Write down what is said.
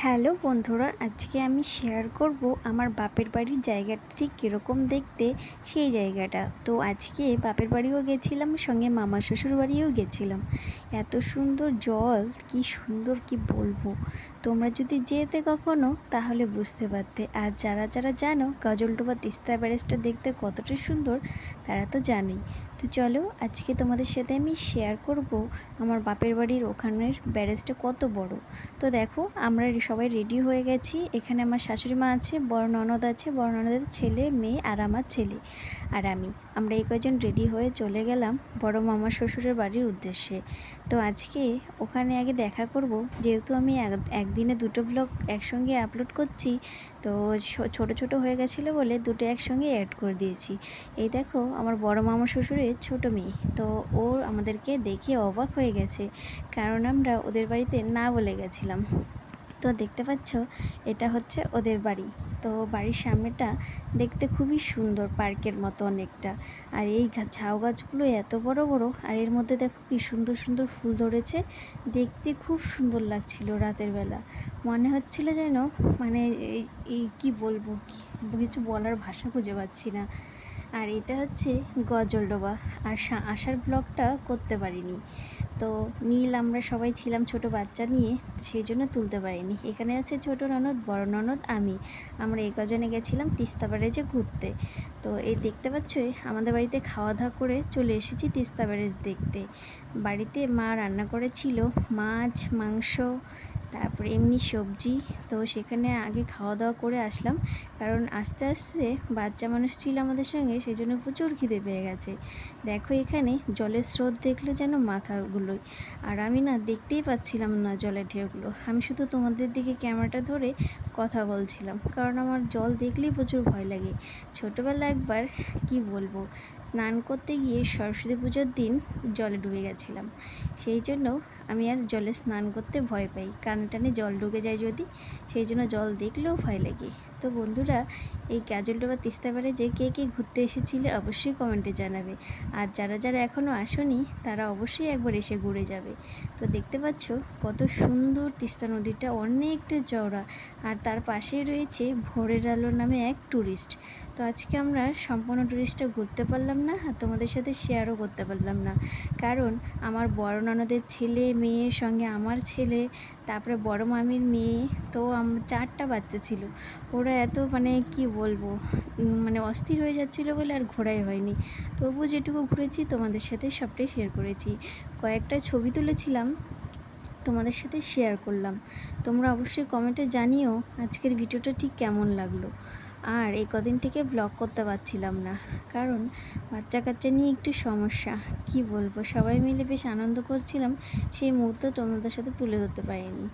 Hello বন্ধুরা, আজকে আমি শেয়ার করব আমার বাপের বাড়ির জায়গাটা ঠিক কীরকম দেখতে সেই জায়গাটা। তো আজকে বাপের বাড়িও গেছিলাম, সঙ্গে মামা শ্বশুর বাড়িও গেছিলাম। এত সুন্দর জল, কি সুন্দর কি বলবো। তোমরা যদি যেতে কখনো তাহলে বুঝতে পারতে। আর যারা যারা জানো গজলডোবা তিস্তা ব্যারেজটা দেখতে কতটা সুন্দর তারা তো জানোই। তো চলো আজকে তোমাদের সাথে আমি শেয়ার করব আমার বাপের বাড়ির ওখানের ব্যারেজটা কত বড়। তো দেখো আমরা সবাই রেডি হয়ে গেছি। এখানে আমার শাশুড়ি মা আছে, বড় ননদ আছে, বড় ননদের ছেলে মেয়ে আর আমার ছেলে আর আমরা এই কজন রেডি হয়ে চলে গেলাম বড় মামা শ্বশুরের বাড়ির উদ্দেশ্যে। তো আজকে ওখানে আগে দেখা করব, যেহেতু আমি একদিনে দুটো ব্লগ একসঙ্গে আপলোড করছি। তো ছোট ছোট হয়ে গেছিলো বলে দুটো একসঙ্গে অ্যাড করে দিয়েছি। এই দেখো আমার বড় মামা শ্বশুরের ছোট মেয়ে, তো ও আমাদেরকে দেখে অবাক হয়ে গেছে, কারণ আমরা ওদের বাড়িতে না বলে গেছিলাম। তো দেখতে পাচ্ছ এটা হচ্ছে ওদের বাড়ি। তো বাড়ির সামনেটা দেখতে খুবই সুন্দর, পার্কের মতো অনেকটা। আর এই ঝাউ গাছগুলো এত বড় বড়, আর এর মধ্যে দেখো কি সুন্দর সুন্দর ফুল ধরেছে। দেখতে খুব সুন্দর লাগছিল রাতের বেলা। মনে হচ্ছিল যেন মানে এই কি বলবো, কিছু বলার ভাষা খুঁজে পাচ্ছি না। আর এটা হচ্ছে গজলডোবা। আর আসার ব্লগটা করতে পারিনি, তো নীল আমরা সবাই ছিলাম ছোট বাচ্চা নিয়ে, সেই জন্য তুলতে পারিনি। এখানে আছে ছোট ননদ, বড় ননদ, আমরা এই কজনে গেছিলাম তিস্তা ব্যারেজে ঘুরতে। তো এই দেখতে পাচ্ছই আমাদের বাড়িতে খাওয়া দাওয়া করে চলে এসেছি তিস্তা ব্যারেজ দেখতে। বাড়িতে মা রান্না করেছিল মাছ, মাংস, তারপরে এমনি সবজি। তো সেখানে আগে খাওয়া দাওয়া করে আসলাম, কারণ আস্তে আস্তে বাচ্চা মানুষ ছিল আমাদের সঙ্গে, সেই জন্য প্রচুর খিদে পেয়ে গেছে। দেখো এখানে জলের স্রোত দেখলে যেন মাথাগুলোই, আর আমি না দেখতেই পাচ্ছিলাম না জলের ঢেউগুলো। আমি শুধু তোমাদের দিকে ক্যামেরাটা ধরে কথা বলছিলাম, কারণ আমার জল দেখলেই প্রচুর ভয় লাগে। ছোটোবেলা একবার কি বলবো, স্নান করতে গিয়ে সরস্বতী পুজোর দিন জলে ডুবে গেছিলাম। সেই জন্য আমি আর জলে স্নান করতে ভয় পাই, কানে টানে জল ঢুকে যায় যদি, সেই জন্য জল দেখলেও ভয় লাগে। তো বন্ধুরা, এই গজলডোবা তিস্তা ব্যারেজে কে কে ঘুরতে এসেছিলে অবশ্যই কমেন্টে জানাবে। আর যারা যারা এখনও আসোনি তারা অবশ্যই একবার এসে ঘুরে যাবে। তো দেখতে পাচ্ছ কত সুন্দর তিস্তা নদীটা, অনেকটা চওড়া। আর তার পাশেই রয়েছে ভোরের আলো নামে এক ট্যুরিস্ট। তো আজকে আমরা সম্পূর্ণ ট্যুরিস্টটা ঘুরতে পারলাম না, আর তোমাদের সাথে শেয়ারও করতে পারলাম না, কারণ আমার বড় ননদের ছেলে মেয়ের সঙ্গে আমার ছেলে, তারপরে বড় মামির মেয়ে, তো চারটা বাচ্চা ছিল। ওরা এত কি বলবো, অস্থির হয়ে যাচ্ছিলো বলে আর ঘোরাই হয়নি। তবুও যেটুকু ঘুরেছি তোমাদের সাথে সবটাই শেয়ার করেছি। কয়েকটা ছবি তুলেছিলাম, তোমাদের সাথে শেয়ার করলাম। তোমরা অবশ্যই কমেন্টে জানিও আজকের ভিডিওটা ঠিক কেমন লাগলো। আর এই কদিন থেকে ব্লগ করতে পারছিলাম না, কারণ বাচ্চা কাচ্চা নিয়ে একটু সমস্যা। কি বলবো, সবাই মিলে বেশ আনন্দ করছিলাম, সেই মুহূর্ত তোমাদের সাথে তুলে ধরতে পারিনি।